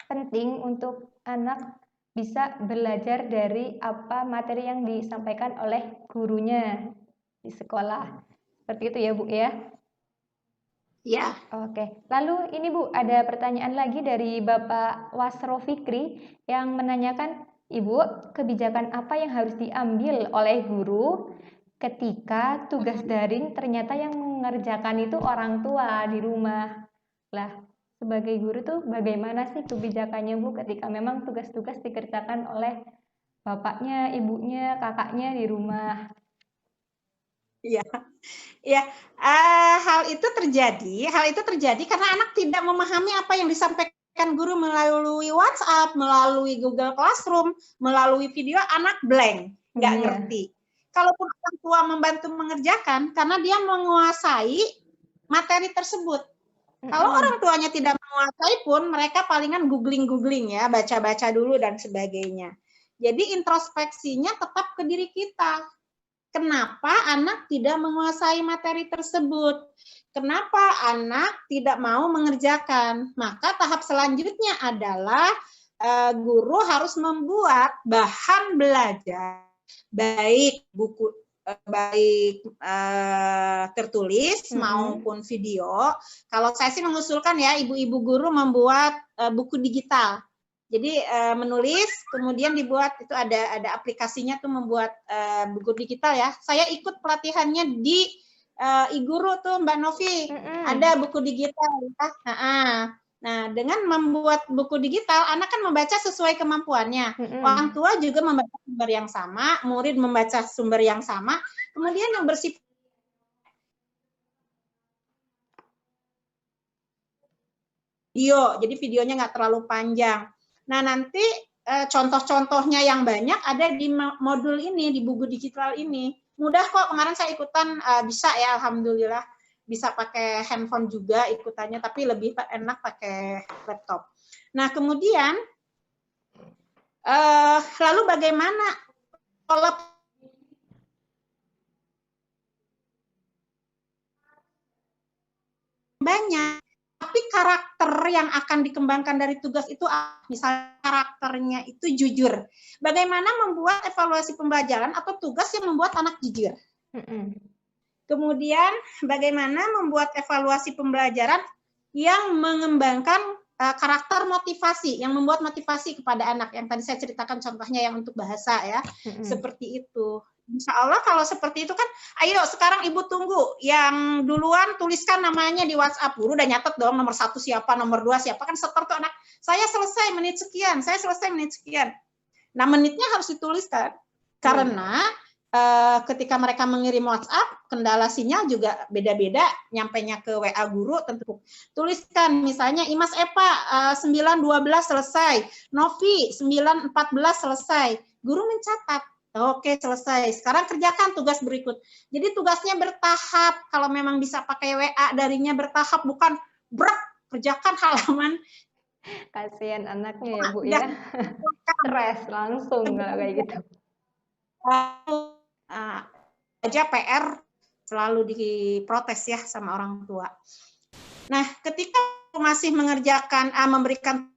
penting untuk anak bisa belajar dari apa materi yang disampaikan oleh gurunya di sekolah. Seperti itu ya, Bu ya? Ya. Oke. Lalu ini Bu, ada pertanyaan lagi dari Bapak Wasro Fikri yang menanyakan, Ibu, kebijakan apa yang harus diambil oleh guru ketika tugas daring ternyata yang mengerjakan itu orang tua di rumah? Lah, sebagai guru tuh bagaimana sih kebijakannya Bu ketika memang tugas-tugas dikerjakan oleh bapaknya, ibunya, kakaknya di rumah? Iya, ya. Hal itu terjadi karena anak tidak memahami apa yang disampaikan guru melalui WhatsApp, melalui Google Classroom, melalui video, anak blank, nggak ngerti. Kalaupun orang tua membantu mengerjakan, karena dia menguasai materi tersebut. Kalau orang tuanya tidak menguasai pun, mereka palingan googling ya, baca-baca dulu dan sebagainya. Jadi introspeksinya tetap ke diri kita. Kenapa anak tidak menguasai materi tersebut? Kenapa anak tidak mau mengerjakan? Maka tahap selanjutnya adalah guru harus membuat bahan belajar, baik buku tertulis maupun video. Kalau saya sih mengusulkan ya ibu-ibu guru membuat buku digital. Jadi menulis, kemudian dibuat itu ada aplikasinya tuh membuat buku digital ya. Saya ikut pelatihannya di iGuru tuh Mbak Novi, ada buku digital ya. Nah, dengan membuat buku digital, anak kan membaca sesuai kemampuannya. Orang tua juga membaca sumber yang sama, murid membaca sumber yang sama. Kemudian yang bersifat video, jadi videonya nggak terlalu panjang. Nah, nanti contoh-contohnya yang banyak ada di modul ini, di buku digital ini. Mudah kok, kemarin saya ikutan bisa ya, alhamdulillah. Bisa pakai handphone juga ikutannya, tapi lebih enak pakai laptop. Nah, kemudian lalu bagaimana kalau banyak, tapi karakter yang akan dikembangkan dari tugas itu, misalnya karakternya itu jujur. Bagaimana membuat evaluasi pembelajaran atau tugas yang membuat anak jujur? Kemudian bagaimana membuat evaluasi pembelajaran yang mengembangkan karakter motivasi, yang membuat motivasi kepada anak. Yang tadi saya ceritakan contohnya yang untuk bahasa ya, seperti itu. Insya Allah kalau seperti itu kan, ayo sekarang ibu tunggu, yang duluan tuliskan namanya di WhatsApp, guru udah nyatet dong nomor 1 siapa, nomor 2 siapa, kan setor tuh anak, saya selesai menit sekian, saya selesai menit sekian. Nah menitnya harus dituliskan, karena ketika mereka mengirim WhatsApp, kendala sinyal juga beda-beda, nyampainya ke WA guru tentu. Tuliskan misalnya Imas Epa 9.12 selesai, Novi 9.14 selesai, guru mencatat. Oke, selesai. Sekarang kerjakan tugas berikut. Jadi tugasnya bertahap. Kalau memang bisa pakai WA, darinya bertahap, bukan brek, kerjakan halaman. Kasihan anaknya ya, Bu ya. Stres langsung kalau kayak gitu. Aja PR selalu diprotes ya sama orang tua. Nah, ketika masih mengerjakan, memberikan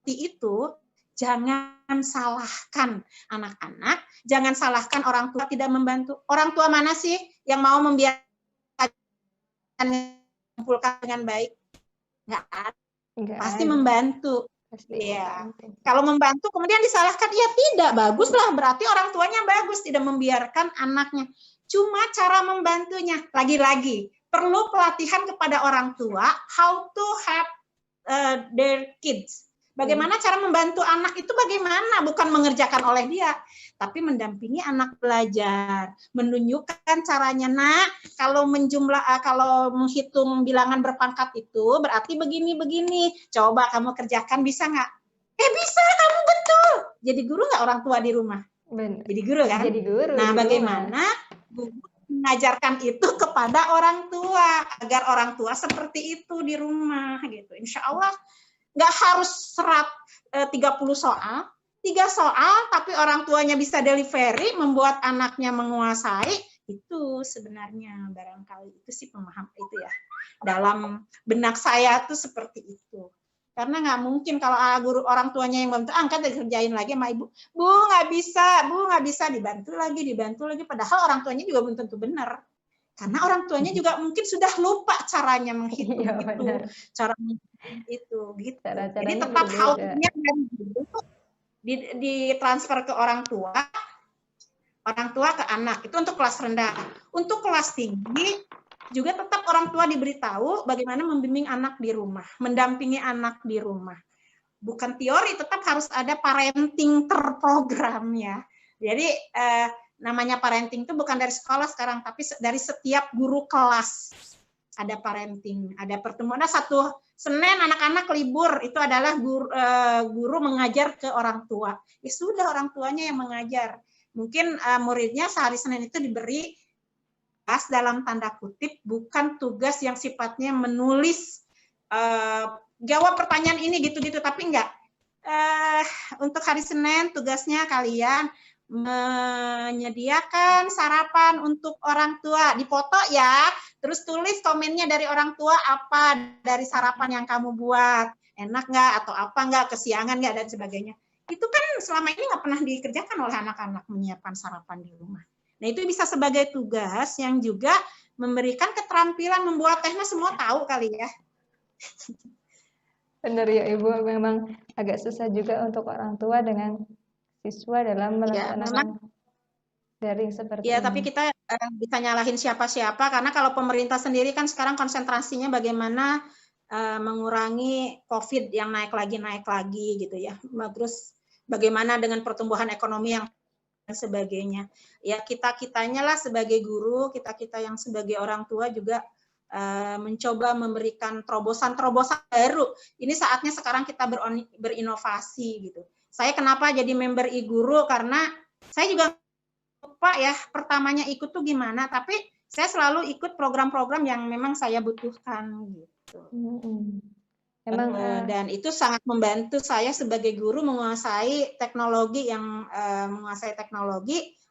itu, jangan salahkan anak-anak, jangan salahkan orang tua tidak membantu. Orang tua mana sih yang mau membiarkan mengumpulkan dengan baik? Nggak ada. Pasti membantu. Ya. Kalau membantu kemudian disalahkan, ya tidak, baguslah, berarti orang tuanya bagus, tidak membiarkan anaknya. Cuma cara membantunya, lagi-lagi, perlu pelatihan kepada orang tua, how to help their kids. Bagaimana cara membantu anak itu bagaimana? Bukan mengerjakan oleh dia, tapi mendampingi anak belajar, menunjukkan caranya. Nah, kalau kalau menghitung bilangan berpangkat itu berarti begini. Coba kamu kerjakan, bisa nggak? Bisa, kamu betul. Jadi guru nggak orang tua di rumah? Jadi guru kan? Jadi guru. Nah, bagaimana guru mengajarkan itu kepada orang tua agar orang tua seperti itu di rumah gitu. Insya Allah nggak harus 30 soal, 3 soal, tapi orang tuanya bisa delivery, membuat anaknya menguasai, itu sebenarnya barangkali itu sih pemahaman itu ya. Dalam benak saya tuh seperti itu. Karena nggak mungkin kalau guru orang tuanya yang bantu angkat dikerjain lagi sama ibu, bu nggak bisa, dibantu lagi, padahal orang tuanya juga belum tentu benar. Karena orang tuanya juga mungkin sudah lupa caranya menghitung cara menghitung itu, gitu. Jadi tetap how-nya ditransfer ke orang tua ke anak. Itu untuk kelas rendah. Untuk kelas tinggi juga tetap orang tua diberitahu bagaimana membimbing anak di rumah, mendampingi anak di rumah. Bukan teori, tetap harus ada parenting terprogram ya. Jadi namanya parenting itu bukan dari sekolah sekarang, tapi dari setiap guru kelas ada parenting, ada pertemuan. Satu Senin anak-anak libur, itu adalah guru mengajar ke orang tua. Ya sudah, orang tuanya yang mengajar. Mungkin muridnya sehari Senin itu diberi tugas dalam tanda kutip, bukan tugas yang sifatnya menulis jawab pertanyaan ini gitu-gitu, tapi enggak. Untuk hari Senin tugasnya kalian menyediakan sarapan untuk orang tua, dipoto ya, terus tulis komennya dari orang tua apa dari sarapan yang kamu buat, enak nggak atau apa nggak, kesiangan nggak dan sebagainya. Itu kan selama ini nggak pernah dikerjakan oleh anak-anak menyiapkan sarapan di rumah. Nah itu bisa sebagai tugas yang juga memberikan keterampilan membuat teh, semua tahu kali ya. Benar ya Ibu, memang agak susah juga untuk orang tua dengan siswa dalam melaksanakan daring seperti ini. Ya, tapi kita bisa nyalahin siapa-siapa, karena kalau pemerintah sendiri kan sekarang konsentrasinya bagaimana mengurangi COVID yang naik lagi gitu ya. Terus bagaimana dengan pertumbuhan ekonomi yang sebagainya. Ya kitanya lah sebagai guru, kita yang sebagai orang tua juga mencoba memberikan terobosan-terobosan baru. Ini saatnya sekarang kita berinovasi gitu. Saya kenapa jadi member iGuru, karena saya juga lupa ya pertamanya ikut tuh gimana, tapi saya selalu ikut program-program yang memang saya butuhkan gitu. Memang, dan itu sangat membantu saya sebagai guru menguasai teknologi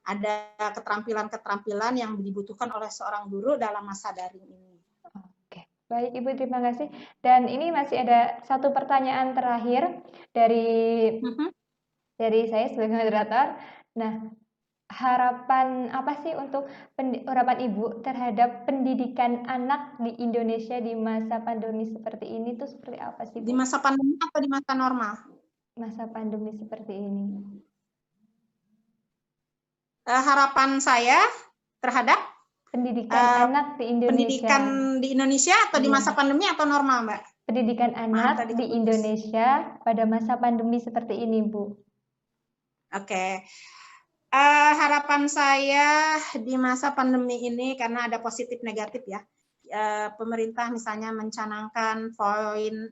ada keterampilan-keterampilan yang dibutuhkan oleh seorang guru dalam masa daring ini. Oke, baik Ibu, terima kasih. Dan ini masih ada satu pertanyaan terakhir dari saya sebagai moderator. Nah, harapan apa sih untuk harapan Ibu terhadap pendidikan anak di Indonesia di masa pandemi seperti ini tuh seperti apa sih Bu? Di masa pandemi atau di masa normal? Masa pandemi seperti ini. Harapan saya terhadap pendidikan anak di Indonesia. Pendidikan di Indonesia atau di masa pandemi atau normal, Mbak? Pendidikan anak di Indonesia pada masa pandemi seperti ini, Bu. Oke. Harapan saya di masa pandemi ini, karena ada positif negatif ya, pemerintah misalnya mencanangkan 4.0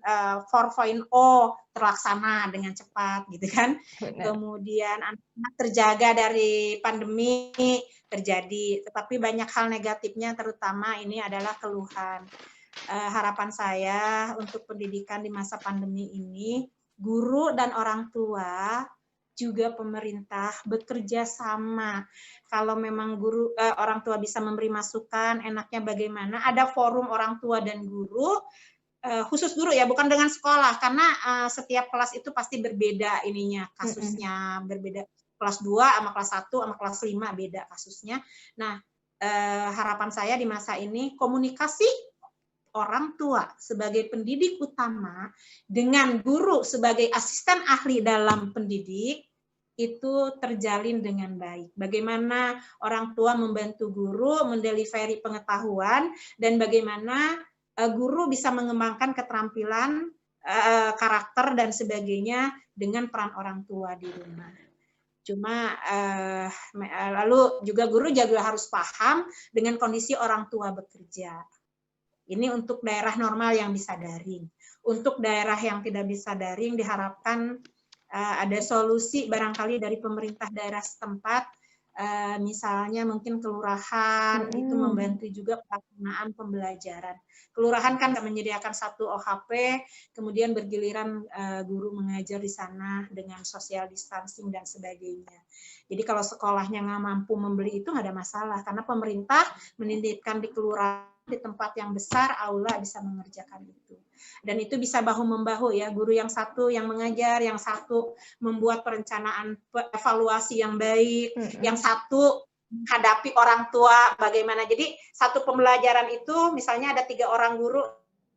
terlaksana dengan cepat gitu kan. Benar. Kemudian anak-anak terjaga dari pandemi terjadi, tetapi banyak hal negatifnya, terutama ini adalah keluhan. Harapan saya untuk pendidikan di masa pandemi ini, guru dan orang tua juga pemerintah bekerja sama. Kalau memang orang tua bisa memberi masukan, enaknya bagaimana? Ada forum orang tua dan guru, khusus guru ya, bukan dengan sekolah, karena setiap kelas itu pasti berbeda ininya, kasusnya berbeda. Kelas 2 sama kelas 1 sama kelas 5 beda kasusnya. Nah, harapan saya di masa ini komunikasi orang tua sebagai pendidik utama dengan guru sebagai asisten ahli dalam pendidik itu terjalin dengan baik. Bagaimana orang tua membantu guru mendelivery pengetahuan dan bagaimana guru bisa mengembangkan keterampilan karakter dan sebagainya dengan peran orang tua di rumah. Cuma lalu juga guru juga harus paham dengan kondisi orang tua bekerja. Ini untuk daerah normal yang bisa daring. Untuk daerah yang tidak bisa daring diharapkan ada solusi barangkali dari pemerintah daerah setempat, misalnya mungkin kelurahan itu membantu juga pelaksanaan pembelajaran. Kelurahan kan menyediakan satu OHP, kemudian bergiliran guru mengajar di sana dengan social distancing dan sebagainya. Jadi kalau sekolahnya nggak mampu membeli itu nggak ada masalah, karena pemerintah menitipkan di kelurahan di tempat yang besar, aula bisa mengerjakan itu. Dan itu bisa bahu-membahu ya, guru yang satu yang mengajar, yang satu membuat perencanaan evaluasi yang baik, yang satu menghadapi orang tua bagaimana. Jadi satu pembelajaran itu misalnya ada 3 orang guru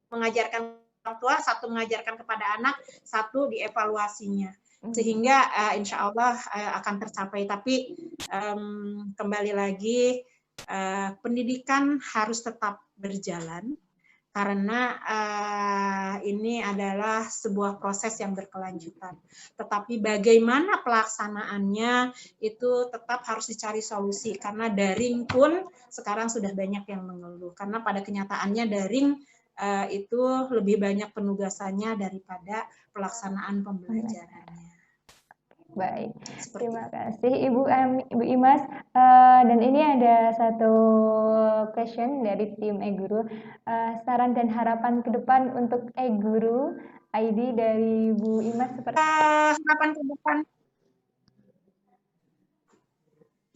mengajarkan orang tua, satu mengajarkan kepada anak, satu dievaluasinya. Sehingga insya Allah akan tercapai. Tapi kembali lagi, pendidikan harus tetap berjalan karena ini adalah sebuah proses yang berkelanjutan. Tetapi bagaimana pelaksanaannya itu tetap harus dicari solusi karena daring pun sekarang sudah banyak yang mengeluh karena pada kenyataannya daring itu lebih banyak penugasannya daripada pelaksanaan pembelajarannya. Baik, terima kasih Ibu Imas. Dan ini ada satu question dari tim e-guru. Saran dan harapan ke depan untuk e-guru ID dari Bu Imas seperti harapan ke depan.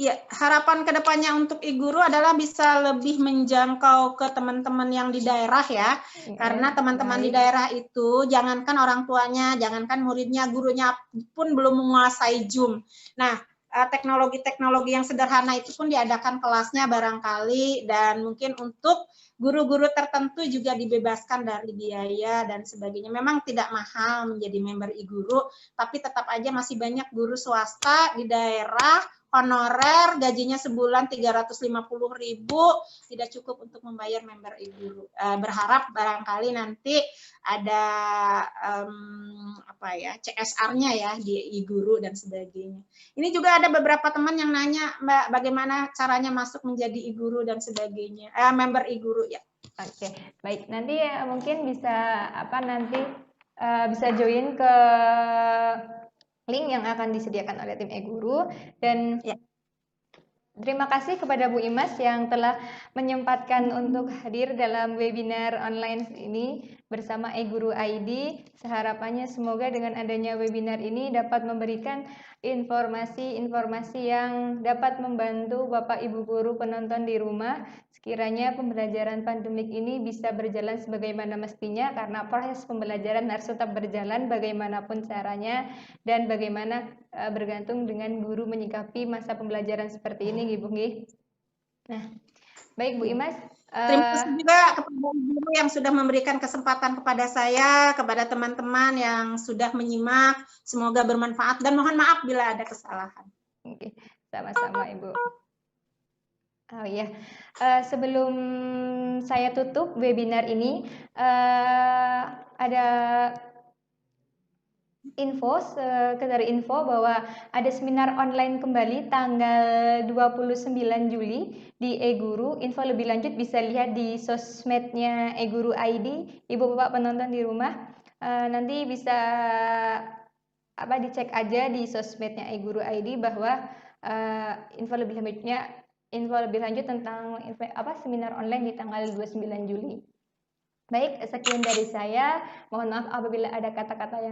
Ya, harapan kedepannya untuk e-guru adalah bisa lebih menjangkau ke teman-teman yang di daerah ya, karena teman-teman di daerah itu jangankan orang tuanya, jangankan muridnya, gurunya pun belum menguasai Zoom. Nah, teknologi-teknologi yang sederhana itu pun diadakan kelasnya barangkali dan mungkin untuk guru-guru tertentu juga dibebaskan dari biaya dan sebagainya. Memang tidak mahal menjadi member e-guru, tapi tetap aja masih banyak guru swasta di daerah honorer gajinya sebulan 350.000 tidak cukup untuk membayar member e-guru. Berharap barangkali nanti ada CSR-nya ya di e-guru dan sebagainya. Ini juga ada beberapa teman yang nanya, Mbak, bagaimana caranya masuk menjadi e-guru dan sebagainya. Member e-guru ya. Oke, baik. Nanti mungkin bisa bisa join ke link yang akan disediakan oleh tim e-guru dan ya. Terima kasih kepada Bu Imas yang telah menyempatkan untuk hadir dalam webinar online ini bersama e-guru ID. Seharapannya semoga dengan adanya webinar ini dapat memberikan informasi-informasi yang dapat membantu Bapak Ibu guru penonton di rumah. Sekiranya pembelajaran pandemik ini bisa berjalan sebagaimana mestinya karena proses pembelajaran harus tetap berjalan bagaimanapun caranya dan bagaimana bergantung dengan guru menyikapi masa pembelajaran seperti ini, Bu. Nah, baik Bu Imas. Terima kasih juga kepada guru yang sudah memberikan kesempatan kepada saya, kepada teman-teman yang sudah menyimak. Semoga bermanfaat dan mohon maaf bila ada kesalahan. Oke, sama-sama Ibu. Oh iya, sebelum saya tutup webinar ini, ada sekedar info bahwa ada seminar online kembali tanggal 29 Juli di e-guru. Info lebih lanjut bisa lihat di sosmednya e-guru ID. Ibu Bapak penonton di rumah, nanti bisa dicek aja di sosmednya e-guru ID bahwa info lebih lanjut tentang seminar online di tanggal 29 Juli. Baik, sekian dari saya. Mohon maaf apabila ada kata-kata yang